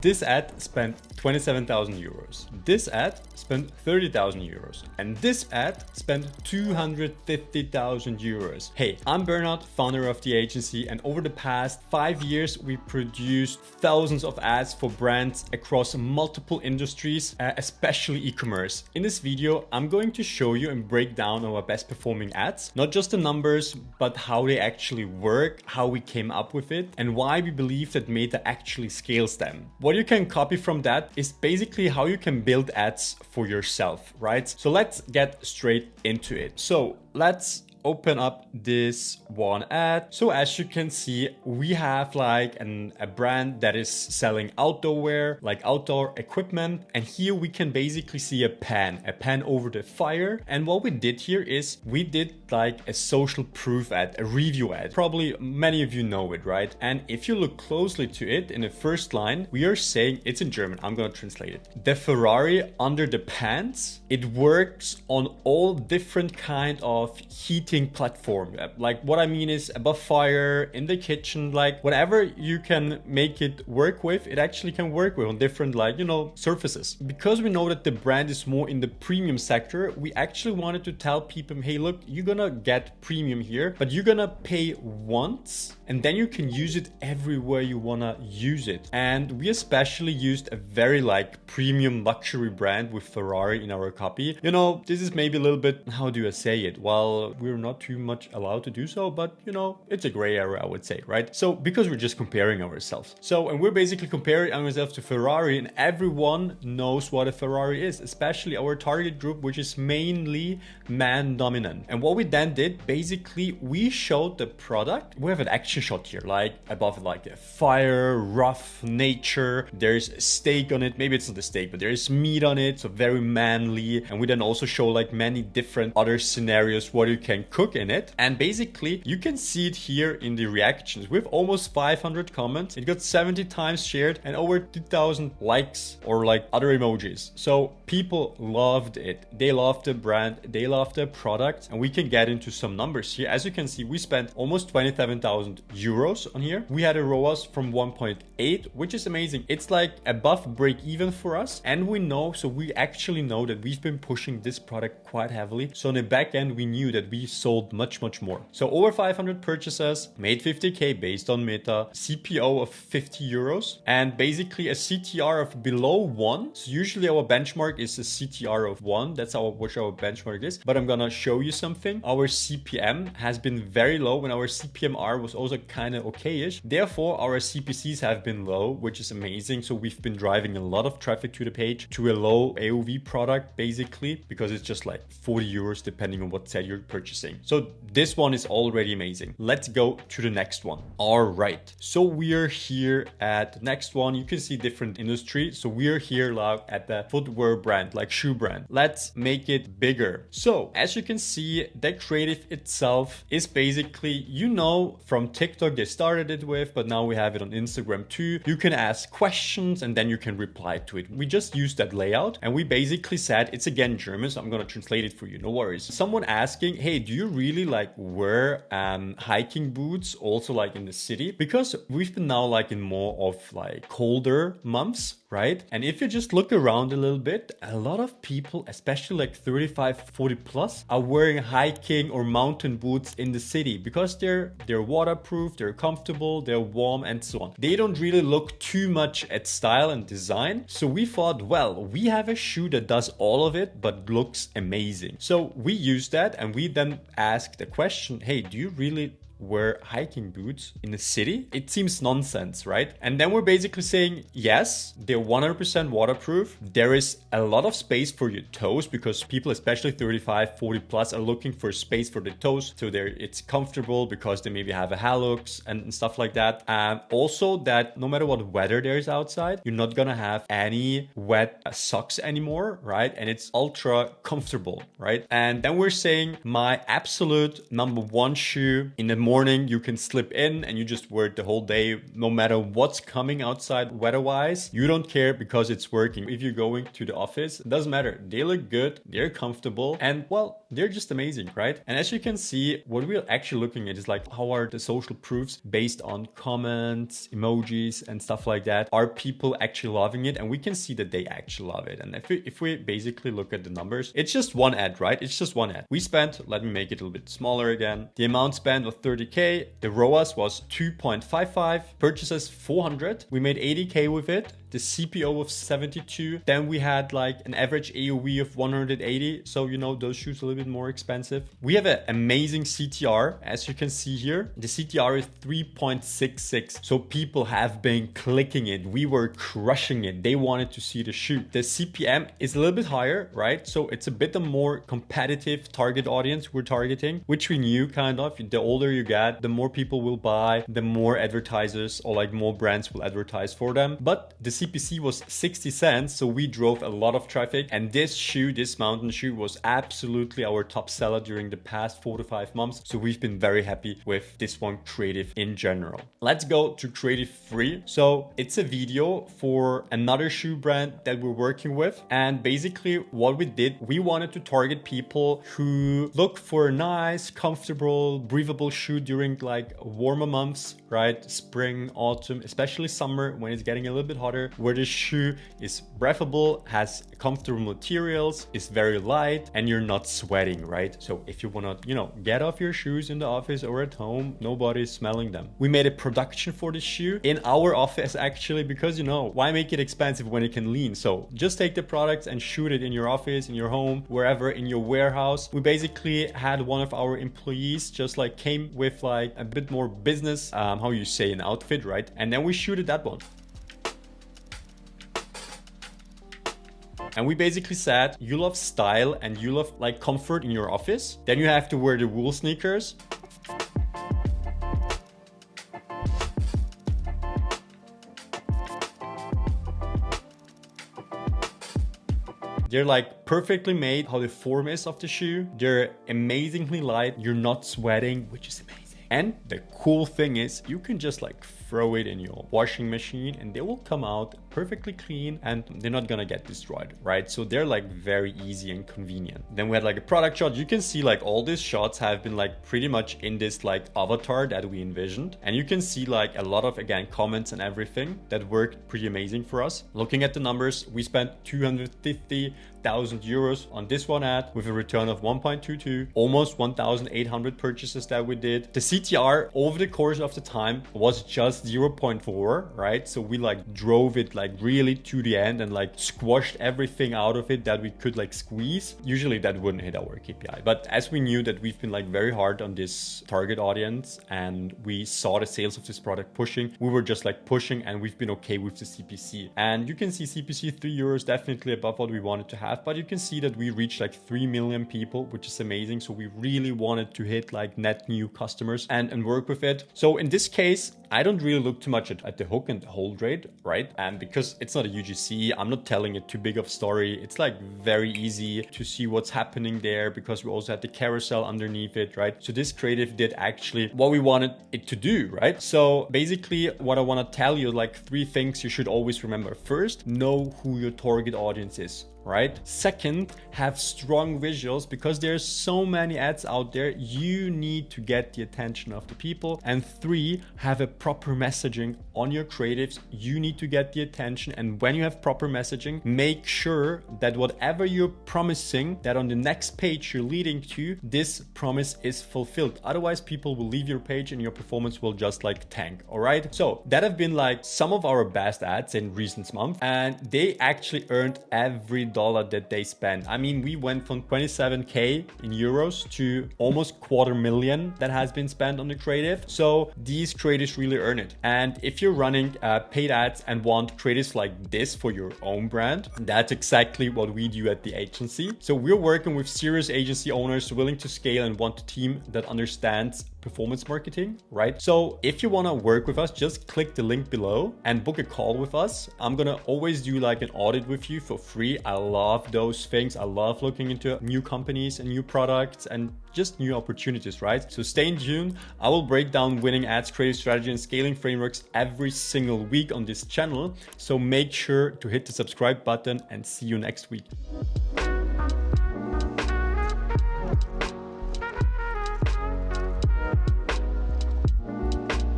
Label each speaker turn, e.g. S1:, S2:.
S1: This ad spent 27,000 euros. This ad spent 30,000 euros. And this ad spent 250,000 euros. Hey, I'm Bernard, founder of the agency, and over the past 5 years, we produced thousands of ads for brands across multiple industries, especially e-commerce. In this video, I'm going to show you and break down our best performing ads, not just the numbers, but how they actually work, how we came up with it, and why we believe that Meta actually scales them. What you can copy from that is basically how you can build ads for yourself, right? So let's get straight into it. So let's open up this one ad. So as you can see, we have like a brand that is selling outdoor wear, like outdoor equipment. And here we can basically see a pan over the fire. And what we did here is we did like a social proof ad, a review ad. Probably many of you know it, right? And if you look closely to it in the first line, we are saying, it's in German, I'm gonna translate it. The Ferrari under the pants, it works on all different kind of heating platform. Like what I mean is above fire, in the kitchen, like whatever you can make it work with, it actually can work with on different surfaces. Because we know that the brand is more in the premium sector, we actually wanted to tell people, hey, look, you're gonna get premium here, but you're gonna pay once and then you can use it everywhere you wanna use it. And we especially used a very premium luxury brand with Ferrari in our copy. This is maybe a little bit, how do I say it? Well, we're not too much allowed to do so, but it's a gray area, I would say, right? So because we're just comparing ourselves. And we're basically comparing ourselves to Ferrari, and everyone knows what a Ferrari is, especially our target group, which is mainly man dominant. And what we then did, basically, we showed the product. We have an action shot here, like above it, like a fire, rough nature. There's a steak on it. Maybe it's not a steak, but there is meat on it. So very manly. And we then also show like many different other scenarios what you can cook in it. And basically you can see it here in the reactions with almost 500 comments. It got 70 times shared and over 2,000 likes or like other emojis. So people loved it. They loved the brand. They loved the product. And we can get into some numbers here. As you can see, we spent almost 27,000 euros on here. We had a ROAS from 1.8, which is amazing. It's like above break even for us. And we actually know that we've been pushing this product quite heavily. So on the back end, we knew that we sold much more. So over 500 purchases, made 50K based on Meta, CPO of 50 euros, and basically a CTR of below 1. So usually our benchmark is a CTR of 1. That's what our benchmark is. But I'm gonna show you something. Our CPM has been very low and our CPMR was also kind of okay-ish. Therefore, our CPCs have been low, which is amazing. So we've been driving a lot of traffic to the page to a low AOV product, basically, because it's just like 40 euros depending on what set you're purchasing. So this one is already amazing. Let's go to the next one. All right. So we are here at the next one. You can see different industry. So we are here like at the footwear brand, like shoe brand. Let's make it bigger. So as you can see, the creative itself is basically, from TikTok they started it with, but now we have it on Instagram too. You can ask questions and then you can reply to it. We just used that layout and we basically said, it's again German, so I'm going to translate it for you. No worries. Someone asking, hey, do you really wear hiking boots also like in the city? Because we've been now in more of colder months, right? And if you just look around a little bit, a lot of people, especially 35, 40 plus, are wearing hiking or mountain boots in the city because they're waterproof, they're comfortable, they're warm and so on. They don't really look too much at style and design. So we thought, well, we have a shoe that does all of it, but looks amazing. So we used that and we then asked the question, hey, do you really wear hiking boots in the city? It seems nonsense, right? And then we're basically saying, yes, they're 100% waterproof. There is a lot of space for your toes because people, especially 35, 40 plus, are looking for space for the toes. So it's comfortable because they maybe have a hallux and stuff like that. And also that no matter what weather there is outside, you're not gonna have any wet socks anymore, right? And it's ultra comfortable, right? And then we're saying my absolute number one shoe in the morning you can slip in and you just wear it the whole day, no matter what's coming outside weather-wise. You don't care because it's working. If you're going to the office, it doesn't matter. They look good, they're comfortable, and well, they're just amazing, right? And as you can see, what we're actually looking at is like, how are the social proofs based on comments, emojis, and stuff like that? Are people actually loving it? And we can see that they actually love it. And if we basically look at the numbers, it's just one ad, right? It's just one ad. We spent, let me make it a little bit smaller again. The amount spent was 30K. The ROAS was 2.55. Purchases 400. We made 80K with it. The CPO of 72. Then we had like an average AOV of 180. So, you know, those shoes are a little bit more expensive. We have an amazing CTR. As you can see here, the CTR is 3.66. So people have been clicking it. We were crushing it. They wanted to see the shoe. The CPM is a little bit higher, right? So it's a bit of more competitive target audience we're targeting, which we knew kind of. The older you get, the more people will buy, the more advertisers or like more brands will advertise for them. But the CPC was 60 cents, so we drove a lot of traffic, and this shoe, this mountain shoe, was absolutely our top seller during the past 4 to 5 months. So we've been very happy with this one creative in general. Let's go to creative 3. So it's a video for another shoe brand that we're working with, and basically what we did, we wanted to target people who look for a nice, comfortable, breathable shoe during like warmer months, right? Spring, autumn, especially summer when it's getting a little bit hotter, where the shoe is breathable, has comfortable materials, is very light, and you're not sweating, right? So if you want to, you know, get off your shoes in the office or at home, nobody's smelling them. We made a production for the shoe in our office actually, because, you know, why make it expensive when it can lean? So just take the products and shoot it in your office, in your home, wherever, in your warehouse. We basically had one of our employees just like came with like a bit more business, how you say, an outfit, right? And then we shooted that one. And we basically said, you love style and you love like comfort in your office, then you have to wear the wool sneakers. They're like perfectly made, how the form is of the shoe. They're amazingly light. You're not sweating, which is amazing. And the cool thing is you can just like throw it in your washing machine and they will come out perfectly clean and they're not gonna get destroyed, right? So they're like very easy and convenient. Then we had like a product shot. You can see like all these shots have been like pretty much in this like avatar that we envisioned. And you can see like a lot of, again, comments and everything that worked pretty amazing for us. Looking at the numbers, we spent 250,000 euros on this one ad with a return of 1.22, almost 1,800 purchases that we did. The CTR over the course of the time was just 0.4, right? So we like drove it like really to the end and like squashed everything out of it that we could like squeeze. Usually that wouldn't hit our KPI, but as we knew that we've been like very hard on this target audience and we saw the sales of this product pushing, we were just like pushing and we've been okay with the CPC. And you can see CPC 3 euros, definitely above what we wanted to have, but you can see that we reached like 3 million people, which is amazing. So we really wanted to hit like net new customers and work with it. So in this case, I don't really look too much at the hook and hold rate, right? And because it's not a UGC, I'm not telling it too big of a story. It's like very easy to see what's happening there because we also had the carousel underneath it, right? So this creative did actually what we wanted it to do, right? So basically what I want to tell you, like 3 things you should always remember. First, know who your target audience is. Right? Second, have strong visuals because there's so many ads out there. You need to get the attention of the people. And 3, have a proper messaging on your creatives. You need to get the attention. And when you have proper messaging, make sure that whatever you're promising, that on the next page you're leading to, this promise is fulfilled. Otherwise, people will leave your page and your performance will just like tank. All right. So that have been like some of our best ads in recent months, and they actually earned every dollar that they spent. I mean, we went from 27K in euros to almost 250,000 that has been spent on the creative. So these creatives really earn it. And if you're running paid ads and want creatives like this for your own brand, that's exactly what we do at the agency. So we're working with serious agency owners willing to scale and want a team that understands performance marketing, right? So if you want to work with us, just click the link below and book a call with us. I'm going to always do like an audit with you for free. I love those things. I love looking into new companies and new products and just new opportunities, right? So stay in tune. I will break down winning ads, creative strategy, and scaling frameworks every single week on this channel. So make sure to hit the subscribe button and see you next week.